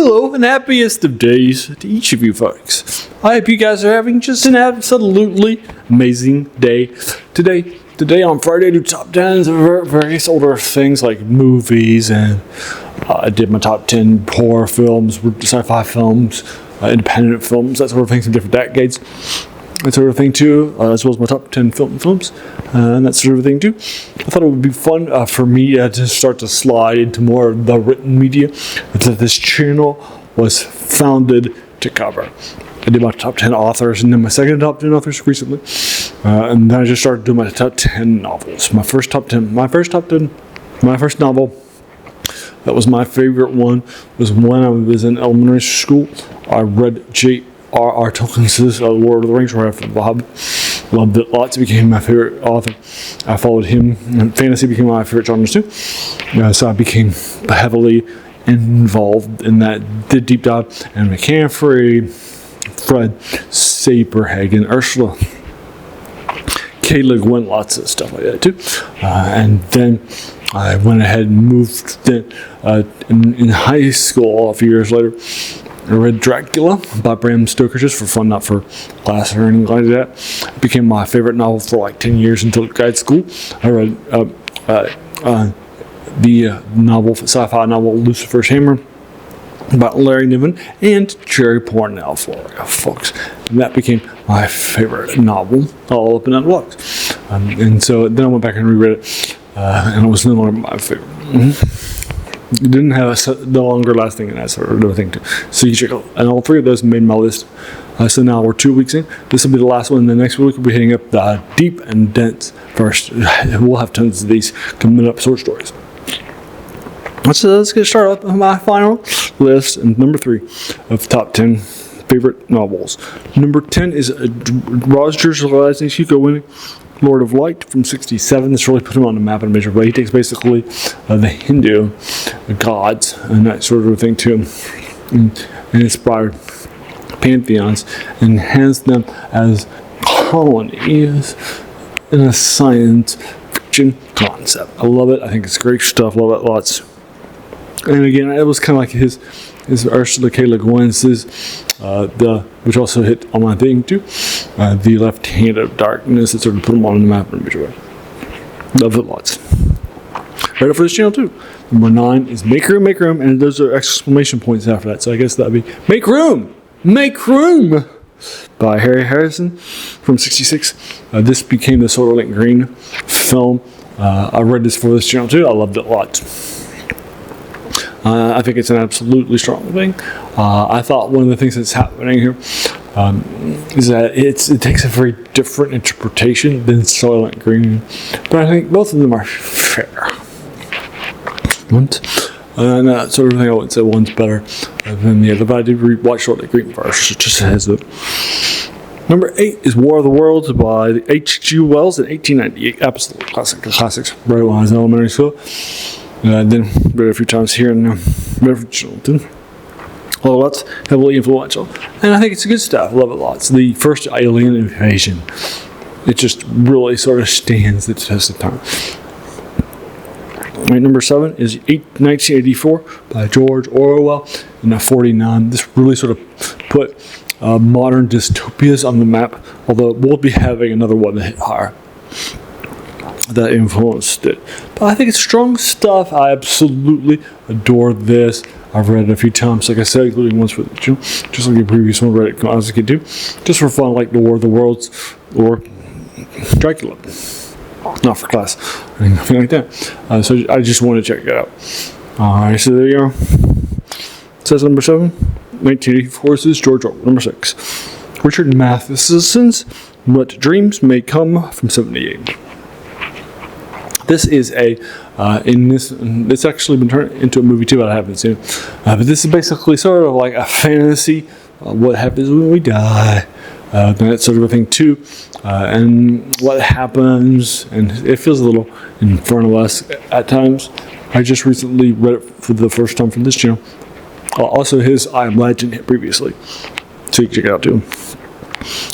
Hello and happiest of days to each of you folks. I hope you guys are having just an absolutely amazing day today. Today on Friday, I do top 10s of various older things like movies, and I did my top 10 horror films, sci-fi films, independent films, that sort of thing, some different decades, that sort of thing too, as well as my top 10 films, and that sort of thing too. I thought it would be fun for me to start to slide into more of the written media that this channel was founded to cover. I did my top 10 authors and then my second top 10 authors recently, and then I just started doing my top 10 novels. My first novel that was my favorite one was when I was in elementary school. I read J.R.R. Tolkien's Lord of the Rings right after The Hobbit. Loved it lots. It became my favorite author. I followed him, and fantasy became my favorite genre too. So I became heavily involved in that. Did deep dive and McCaffrey, Fred Saberhagen, Ursula K. Le Guin, lots of stuff like that too. And then I went ahead and moved in high school a few years later. I read Dracula by Bram Stoker just for fun, not for class or anything like that. It became my favorite novel for like 10 years until grad school. I read the sci-fi novel Lucifer's Hammer by Larry Niven and Jerry Pournelle for folks. And that became my favorite novel all up in that box. And so then I went back and reread it, and it was no longer my favorite. It didn't have the longer lasting and that sort of thing too. So you check out, and all three of those made my list. So now we're 2 weeks in. This will be the last one. And the next week we'll be hitting up the deep and dense first. We'll have tons of these coming up short stories. Let's get started with my final list. And number 3 of top 10 favorite novels. Number 10 is Roger's Hugo winning Lord of Light from '67. This really put him on the map in a major way. He takes basically the Hindu gods and that sort of thing too, and inspired pantheons and has them as colonies in a science fiction concept. I love it. I think it's great stuff. Love it lots. And again, it was kind of like his Ursula K. Le Guin's, which also hit on my thing too. The Left Hand of Darkness, that sort of put them on the map in a major way. Love it lots. Right up for this channel too. Number 9 is Make Room, Make Room, and those are exclamation points after that. So I guess that'd be Make Room, Make Room by Harry Harrison from '66. This became the Soylent Green film. I read this for this channel too. I loved it a lot. I think it's an absolutely strong thing. I thought one of the things that's happening here is that it takes a very different interpretation than Soylent Green, but I think both of them are fair. And that sort of thing, I wouldn't say one's better than the other, but I did watch Soylent Green first, just as it. Number 8 is War of the Worlds by H.G. Wells in 1898. Absolute classics. Right when I was in elementary school. Then read it a few times here and although that's heavily influential, and I think it's good stuff. Love it lots. The first alien invasion, it just really sort of stands the test of time. Right, number 7 is 1984 by George Orwell in 49. This really sort of put modern dystopias on the map, although we'll be having another one that hit higher that influenced it. But I think it's strong stuff. I absolutely adore this. I've read it a few times, like I said, including once for the channel, just like the previous one. Read it when I was a kid too, just for fun, like the War of the Worlds or Dracula, not for class or anything like that. So I just want to check it out. Alright, so there you are. It says number 7, 1984 is George Orwell. Number 6, Richard Matheson's What Dreams May Come from '78. This is it's actually been turned into a movie too, but I haven't seen it. But this is basically sort of like a fantasy, what happens when we die, that sort of a thing too, and what happens, and it feels a little in front of us at times. I just recently read it for the first time from this channel. Also his I Am Legend hit previously, so you can check it out too.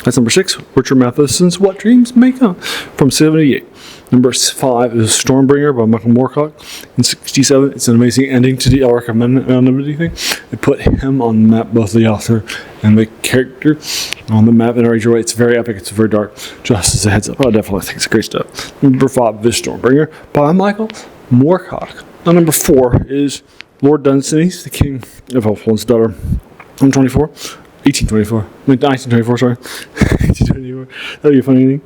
That's number 6, Richard Matheson's What Dreams May Come from '78. Number 5 is Stormbringer by Michael Moorcock. In 67, it's an amazing ending to the Elric anonymity thing. It put him on the map, both the author and the character on the map in a major way. It's very epic, it's very dark. Just as a heads up, I definitely think it's great stuff. Number 5 is Stormbringer by Michael Moorcock. Now, number 4 is Lord Dunsany's, the King of Elfland's Daughter. 1924, sorry. 1824. That'd be a funny thing.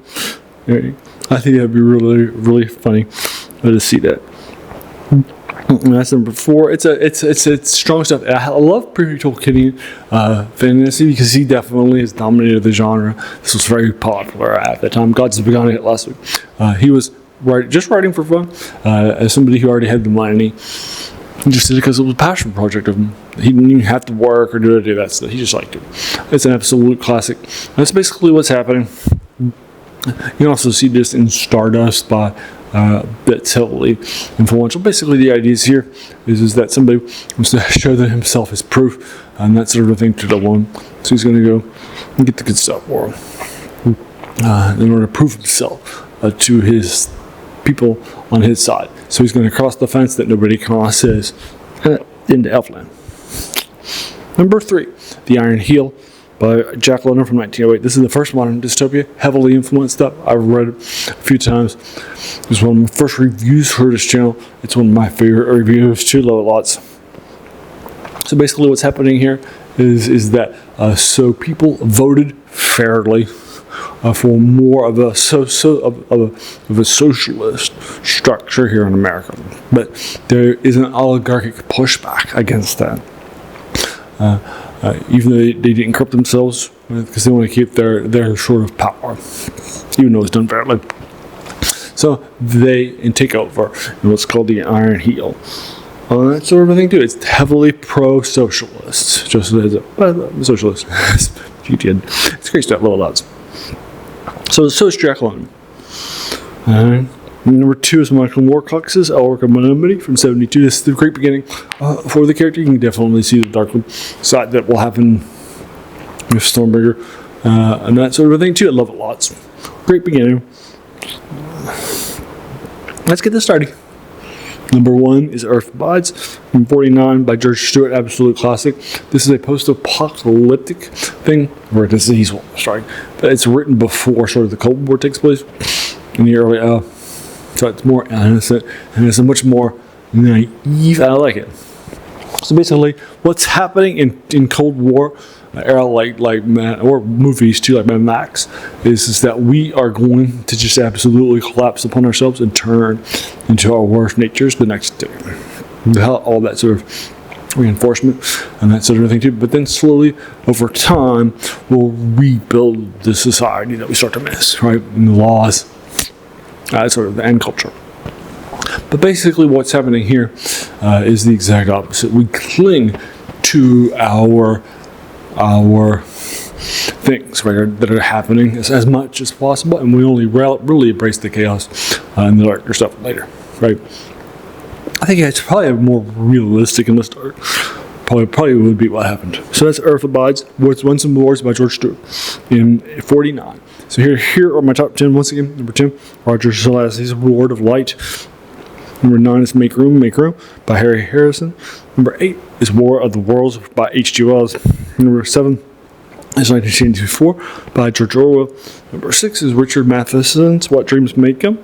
Right. I think that'd be really, really funny to see that. And that's number 4. It's strong stuff. I love pre-Tolkienian fantasy because he definitely has dominated the genre. This was very popular at the time. Gods of Begun it last week. He was just writing for fun. As somebody who already had the money, he just did it because it was a passion project of him. He didn't even have to work or do that stuff. He just liked it. It's an absolute classic. That's basically what's happening. You can also see this in Stardust by that's heavily influential. Basically, the idea here is that somebody wants to show that himself as proof, and that sort of thing to the one. So he's going to go and get the good stuff for him in order to prove himself to his people on his side. So he's going to cross the fence that nobody crosses into Elfland. Number 3, The Iron Heel by Jack London from 1908. This is the first modern dystopia, heavily influenced stuff. I've read it a few times. It was one of my first reviews for this channel. It's one of my favorite reviews too. Love it lots. So basically what's happening here is that so people voted fairly for more of a socialist structure here in America. But there is an oligarchic pushback against that. Even though they didn't corrupt themselves, because they want to keep their sort of power, even though it's done fairly. So they take over in what's called the Iron Heel. That sort of thing too. It's heavily pro-socialist, just as a socialist. It's great stuff, little odds. So is Jack London. Number 2 is Michael Moorcock's Elric of Anonymity from 72. This is the great beginning for the character. You can definitely see the dark side that will happen with Stormbringer and that sort of thing too. I love it lots. Great beginning. Let's get this started. Number 1 is Earth Abides from 49 by George Stewart, absolute classic. This is a post-apocalyptic thing where a disease will strike, but it's written before sort of the Cold War takes place in the early. So it's more innocent and it's a much more naive. I like it. So basically, what's happening in Cold War era, or movies too, like Mad Max, is that we are going to just absolutely collapse upon ourselves and turn into our worst natures the next day. All that sort of reinforcement and that sort of thing too. But then slowly, over time, we'll rebuild the society that we start to miss, right? And the laws, sort of the end culture. But basically, what's happening here is the exact opposite. We cling to our things that are happening as much as possible, and we only really embrace the chaos and the darker stuff later, right? I think it's probably more realistic in the start. Probably would be what happened. So that's Earth Abides, Wins and Wars by George Stewart in 49. So here are my top 10 once again. Number 10, Roger Salassi's Lord of Light. Number 9 is Make Room by Harry Harrison. Number 8 is War of the Worlds by H.G. Wells. Number 7 is 1984 by George Orwell. Number 6 is Richard Matheson's What Dreams May Come.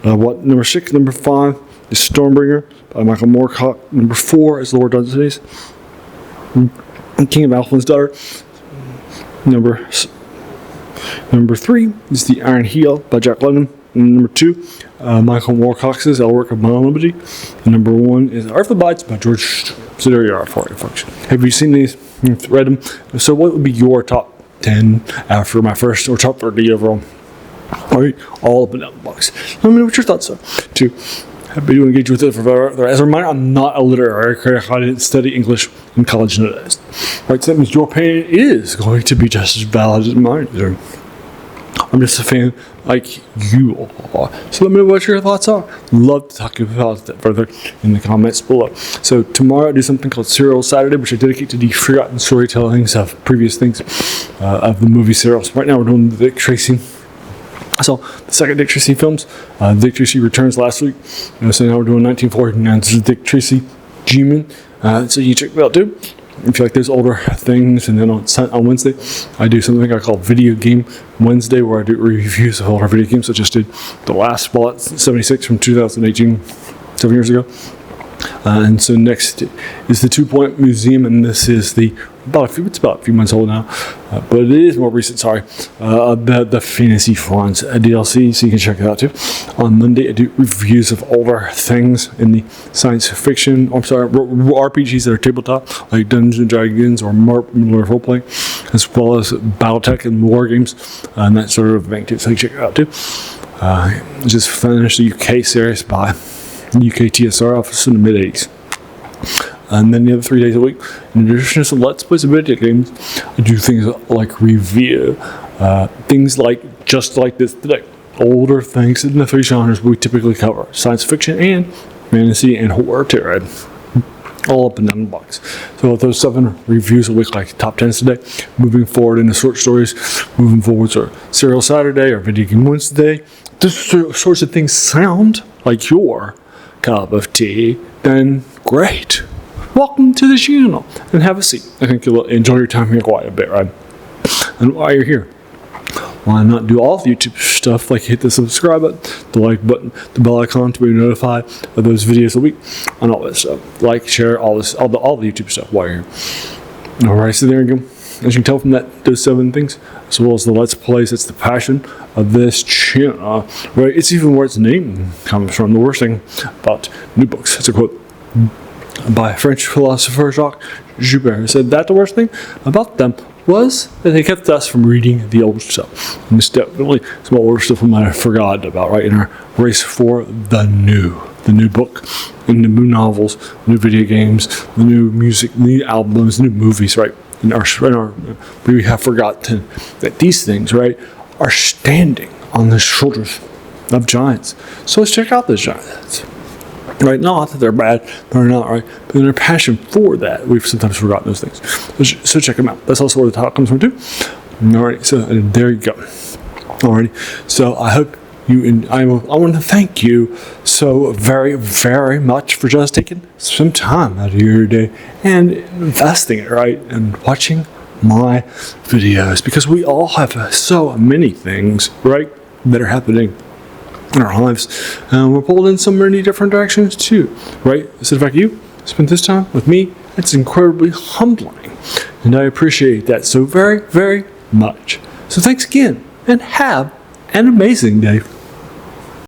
Number 5 is Stormbringer by Michael Moorcock. Number 4 is Lord Dunsany's King of Elfland's Daughter. Number 3 is The Iron Heel by Jack London. And number 2, Michael Moorcock's Elric of Anonymity. And number 1 is Earth Abides by George Stewart. So there you are for you, folks. Have you seen these? Read them? So what would be your top 10 after my first, or top 30 overall? All right, all up and down the box. Let me know what your thoughts are, too. Happy to engage with it further. As a reminder, I'm not a literary critic. I didn't study English in college, and it is. Right, so that means your opinion is going to be just as valid as mine. I'm just a fan like you are. So let me know what your thoughts are. Love to talk about that further in the comments below. So tomorrow I do something called Serial Saturday, which I dedicate to the forgotten storytellings of previous things of the movie serials. Right now we're doing the Dick Tracy So the second Dick Tracy films, Dick Tracy returns last week. So now we're doing 1949. This is Dick Tracy G-Man. So you check that out too. If you like those older things. And then on Wednesday, I do something I call Video Game Wednesday, where I do reviews of older video games. I just did The Last Fallout 76 from 2018, 7 years ago. And so next is the 2 Point Museum, and this is it's about a few months old now, but it is more recent. Sorry, the Fantasy Fronts DLC, so you can check it out too. On Monday, I do reviews of older things in the science fiction. RPGs that are tabletop, like Dungeons and Dragons or more role playing, as well as BattleTech and war games, and that sort of thing too. So you can check it out too. Just finished the UK series by UK TSR office in the mid-80s. And then the other 3 days a week, in addition to some Let's Plays of video games, I do things like review, things like just like this today. Older things in the three genres we typically cover: science fiction and fantasy and horror too, right? All up and down the box. So with those 7 reviews a week, like top 10s today, moving forward into short stories, moving forward to Serial Saturday or Video Game Wednesday, those sorts of things sound like your cup of tea, then great. Welcome to the channel and have a seat. I think you'll enjoy your time here quite a bit, right? And while you're here, why not do all the YouTube stuff, like hit the subscribe button, the like button, the bell icon to be notified of those videos a week, and all that stuff. Like, share, all the YouTube stuff while you're here. Alright, so there you go. As you can tell from those 7 things, as well as the Let's Plays, it's the passion of this channel. Right? It's even where its name comes from. The worst thing about new books, it's a quote by French philosopher Jacques Joubert, who said that the worst thing about them was that they kept us from reading the old stuff. And it's definitely some older stuff we might have forgotten about, right, in our race for the new book, and the new novels, new video games, the new music, new albums, new movies, right? We have forgotten that these things, right, are standing on the shoulders of giants. So let's check out those giants. Right, not that they're bad, they're not, right? But in their passion for that, we've sometimes forgotten those things. So check them out. That's also where the talk comes from too. Alright, so there you go. Alrighty, so I hope you, and I want to thank you so very, very much for just taking some time out of your day and investing it, right, and watching my videos, because we all have so many things, right, that are happening in our lives, and we're pulled in so many different directions too, right? So the fact you spent this time with me, it's incredibly humbling, and I appreciate that so very, very much. So thanks again, and have an amazing day.